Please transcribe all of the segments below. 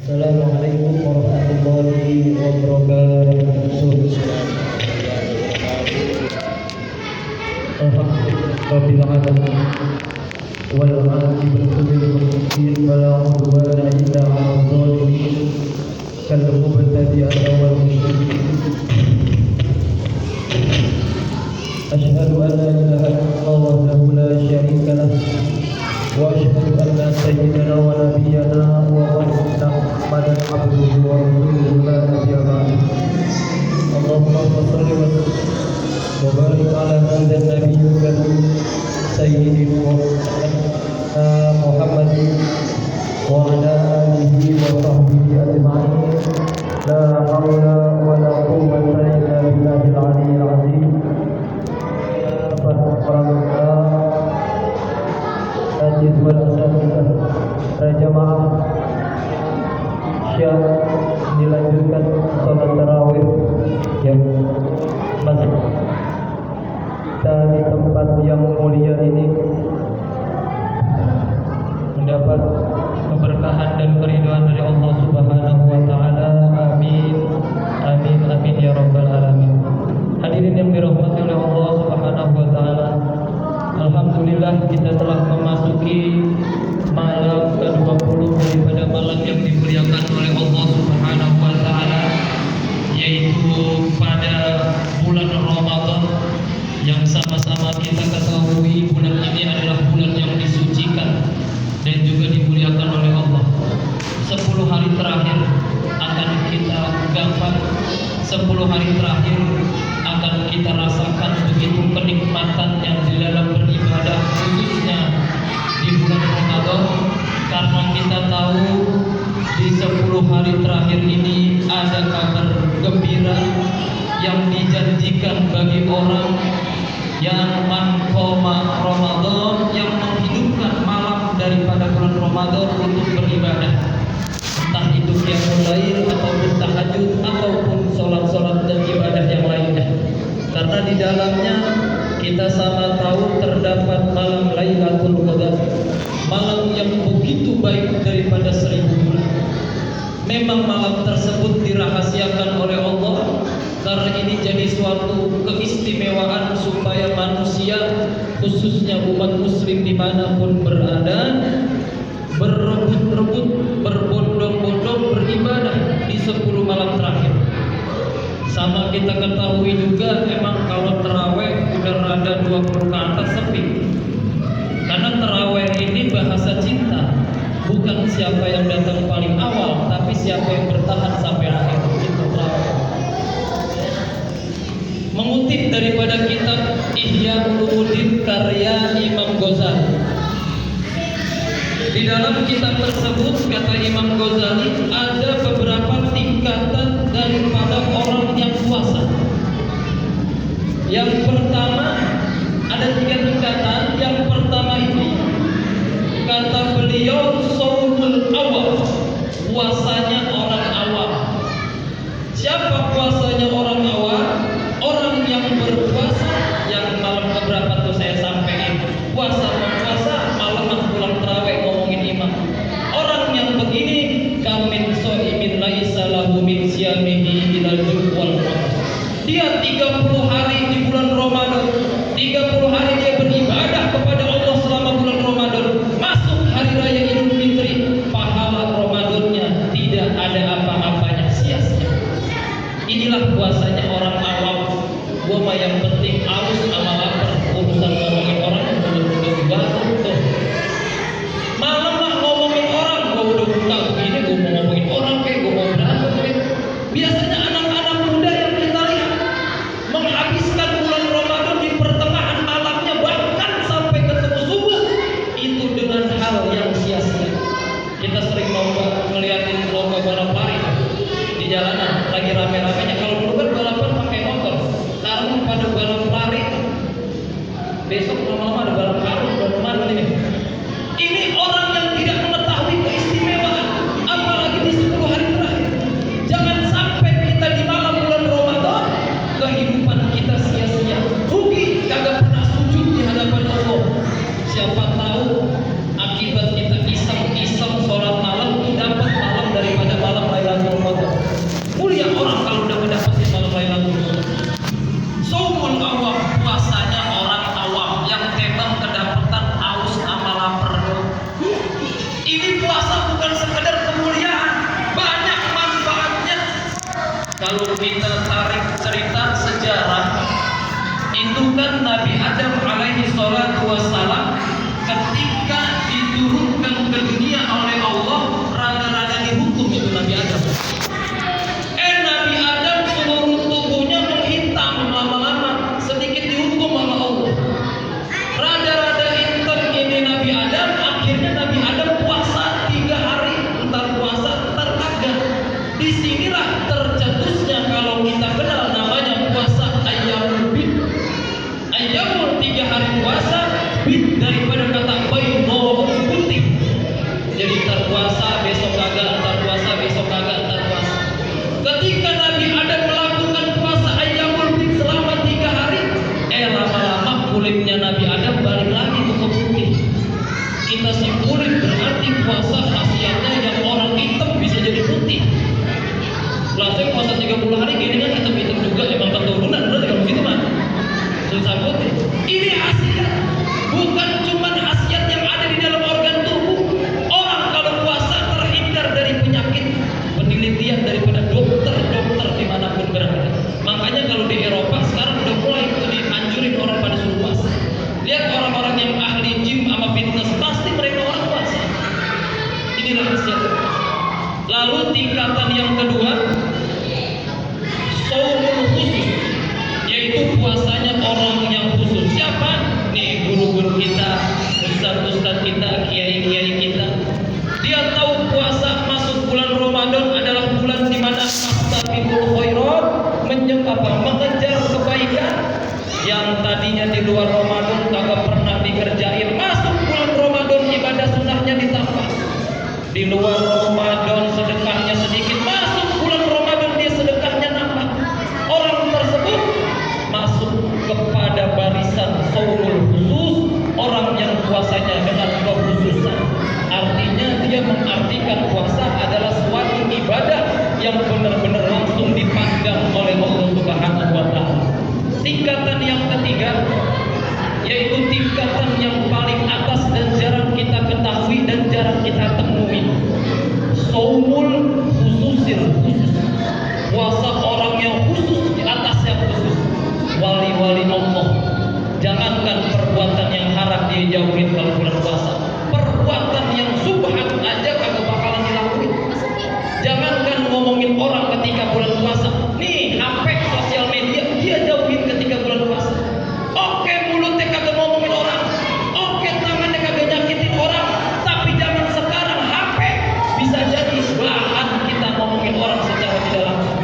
Assalamualaikum warahmatullahi wabarakatuh. Alhamdulillah alamin wal aqibatu lil muttaqin wala udwana illa 'alal zalimin kal mubtadi'ina wal musyrikin. Asyhadu an la ilaha illallah wahdahu la syarika lah wa asyhadu anna sayyidana wa nabiyyana wa Muhammadan abduhu wa rasuluhu la nabiyya ba'dahu. Allahumma shalli wa barik ala hadzal nabiyyil karim sayyidina Muhammadin wa ala alihi wa sahbihi ajma'in. La haula wa la quwwata illa billahil aliyyil azim. Hadis wal asatidah jamaah Syah dilanjutkan salat tarawih yang masih kita di tempat yang mulia ini mendapat keberkahan dan keridhaan dari Allah Subhanahu wa taala. Amin. Amin amin ya rabbal alamin. Hadirin yang dirahmati oleh Allah Subhanahu wa taala, alhamdulillah kita telah memasuki malam ke-20 daripada malam yang dimuliakan oleh Allah Subhanahu wa taala, yaitu pada bulan Ramadan yang sama-sama kita ketahui bulan ini adalah bulan yang disucikan dan juga dimuliakan oleh Allah. 10 hari terakhir akan kita gapai, 10 hari terakhir akan kita rasakan begitu kenikmatan yang di dalam beribadah, khususnya di bulan Ramadan, karena kita tahu di 10 hari terakhir ini ada kabar gembira yang dijanjikan bagi orang yang manqoma Ramadan, yang menghidupkan malam daripada bulan Ramadan untuk beribadah, entah itu qiyamul lail ataupun tahajud ataupun sholat-sholat dan ibadah yang lainnya. Karena di dalamnya kita sama tahu terdapat malam Lailatul Qadar, malam yang begitu baik daripada 1000 bulan. Memang malam tersebut dirahasiakan oleh Allah karena ini jadi suatu keistimewaan supaya manusia, khususnya umat muslim dimanapun berada, berebut-rebut, berbondong-bondong beribadah di 10 malam terakhir. Sama kita ketahui juga, emang kalau terawih udah rada 20 ke atas sepi. Karena terawih ini bahasa cinta, bukan siapa yang datang paling awal, tapi siapa yang bertahan sampai akhir. Itu terawih. Mengutip daripada kitab Ihya Ulumuddin karya Imam Ghazali. Di dalam kitab tersebut kata Imam Ghazali ada beberapa tingkatan daripada orang yang puasa. Yang pertama, ada 3 tingkatan. Yang pertama ini kata beliau shaumul awam, puasanya orang awam. Siapa puasanya orang awam? Orang yang berpuasa yang malam keberapa tuh saya sampaikan, puasa malam pulang tarawih ngomongin imam. Orang yang begini kamin soimin laisa lahu min siyamihi ilal wal dia 30 hari di bulan Ramadan, 30 hari dia beribadah kepada Allah selama bulan Ramadan. Masuk hari raya Idul Fitri, pahala Ramadannya tidak ada apa-apanya, sia-sia. Inilah puasanya orang awam. Gua mah yang penting aus sama lapar, urusan ngomongin orang belum dibahas tuh. Malam lah ngomongin orang, gua udah buka begini, gua mau ngomongin orang kayak gua mau berantem kayak. Biasanya anak-anak muda yang kita lihat menghabiskan bulan Ramadan di pertengahan malamnya, bahkan sampai ketemu subuh, itu dengan hal yang sia-sia. Kita sering ngeliatin lomba balap lari di jalanan, lagi rame-ramenya. Kalau dulu kan balapan pakai motor, sekarang pada balap lari. Besok lama-lama ada balap karung, balap mana ini? Ini orang yang tidak mengetahui keistimewaan, apalagi di 10 hari terakhir. Jangan sampai kita di malam bulan Ramadan kehidupan kita sia-sia, rugi, kagak pernah sujud di hadapan Allah. Siapa tahu akibat kita iseng-iseng sholat malam, dapat malam daripada Kalau kita tarik cerita sejarah, itu kan Nabi Adam alaihi salatu wassalam ketika diturunkan ke dunia oleh Allah, rada-rada dihukum itu Nabi Adam. Nabi Adam seluruh tubuhnya menghitam lama-lama, sedikit dihukum sama Allah. Rada-rada hitam ini Nabi Adam, akhirnya Nabi Adam puasa 3 hari, entar puasa, entar kagak. Disinilah tercetusnya kalau kita kenal namanya puasa ayyamul bid. Ayyamul 3 hari puasa, bid daripada kata baydha putih. Jadi entar puasa, besok kagak, entar puasa, besok kagak, entar puasa. Ketika Nabi Adam melakukan puasa ayyamul bid selama 3 hari, lama-lama kulitnya Nabi Adam balik lagi ke putih. Kita simpulin berarti puasa khasiatnya yang orang hitam bisa jadi putih. Langsung puasa 30 hari gini kan hitam-hitam juga, emang keturunan berarti kalau begitu mah susah putih. Ini khasiat, bukan cuma khasiat yang ada di dalam organ tubuh. Orang kalau puasa terhindar dari penyakit, penelitian daripada dokter dimanapun berada. Makanya kalau di Eropa sekarang udah mulai itu dianjurin orang pada suruh puasa. Lihat orang-orang yang ahli gym sama fitness, pasti mereka orang puasa. Inilah khasiat. Lalu tingkatan yang kedua, shaumul khusus, yaitu puasanya orang yang khusus. Siapa? Nih guru-guru kita, ustaz-ustaz kita, kiai-kiai kita. Dia tahu puasa masuk bulan Ramadan adalah bulan di mana fastabiqul khairat, mengejar kebaikan yang tadinya di luar Ramadan kagak pernah dikerjain. Masuk bulan Ramadan ibadah sunnahnya ditambah. Di luar Ramadan sedekahnya sedikit, masuk bulan Ramadan dia sedekahnya nambah. Orang tersebut masuk kepada barisan shaumul khusus, orang yang puasanya dengan kekhususan. Artinya dia mengartikan puasa adalah suatu ibadah yang benar-benar langsung dipandang oleh Allah Subhanahu wa taala. Tingkatan yang ketiga, yaitu tingkatan yang paling atas dan jarang kita ketahui dan jarang kita temui. Shaumul khususil khusus. Puasa orang yang khusus di atas yang khusus. Wali-wali Allah. Jangankan perbuatan yang haram dia jauhin kalau bulan puasa. Perbuatan yang subhat aja kagak bakalan dilakuin. Jangankan ngomongin orang ketika bulan puasa. Nih, HP sosial media dia jauhin ketika bulan puasa. Oke, mulutnya kagak ngomongin orang. Oke, tangannya kagak nyakitin orang. Tapi zaman sekarang HP bisa jadi bahan kita ngomongin orang secara tidak langsung.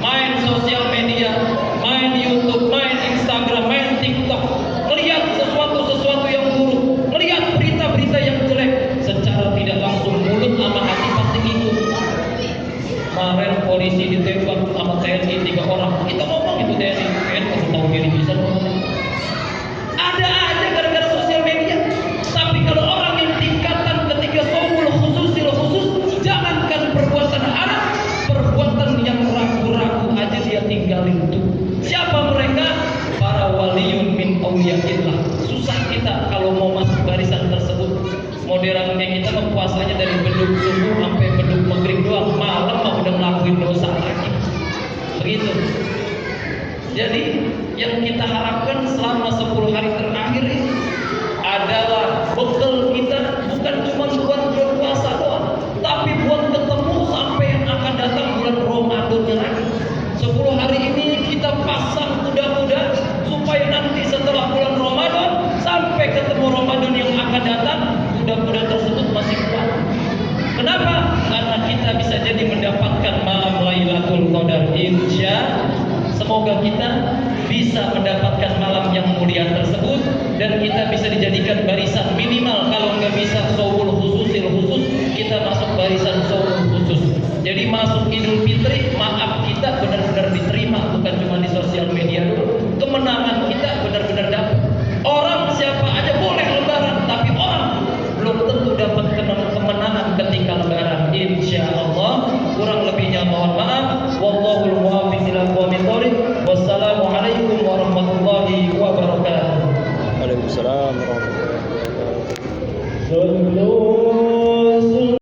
Main sosial media, main YouTube, main Instagram, main TikTok, melihat sesuatu yang buruk, melihat berita-berita yang jelek, secara tidak langsung mulut sama hati pasti ikut. Kemarin polisi ditembak sama TNI 3 orang. Kita ngomong itu TNI kamu tahu diri bisa ngomong. Ada aja gara-gara sosial media. Tapi kalau orang yang tingkatan ketiga shaumul khususil khusus, jangankan perbuatan haram, perbuatan yang ragu-ragu aja dia tinggalin tuh. Siapa mereka? Para waliyun min auliyaillah. Susah kita kalau mau masuk barisan tersebut. Modernnya kita puasanya dari beduk subuh sampai beduk maghrib doang, malam mah udah ngelakuin dosa lagi. Begitu. Jadi yang kita harapkan selama 10 hari terakhir ini adalah bekal kita bukan cuma buat berpuasa doang, tapi buat ketemu sampai yang akan datang bulan Ramadan lagi. 10 hari ini kita pasang kuda-kuda supaya nanti setelah bulan Ramadan sampai ketemu Ramadan yang akan datang, kuda-kuda tersebut masih kuat. Kenapa? Karena kita bisa jadi mendapatkan malam Lailatul Qadar. Semoga kita bisa mendapatkan malam yang mulia tersebut dan kita bisa dijadikan barisan minimal, kalau nggak bisa shaumul khususil khusus, kita masuk barisan shaumul khusus. Jadi masuk Idul Fitri, maaf kita benar-benar diterima, bukan cuma di sosial media dulu. Kemenangan kita benar-benar dapat. Orang siapa aja boleh lebaran, tapi orang belum tentu dapat kemenangan ketika lebaran. Insya Allah. Kurang lebihnya mohon maaf. Wallahul muwaffiq ila aqwamit thoriq. Wassalamualaikum warahmatullahi wabarakatuh. Waalaikumsalam warahmatullahi wabarakatuh.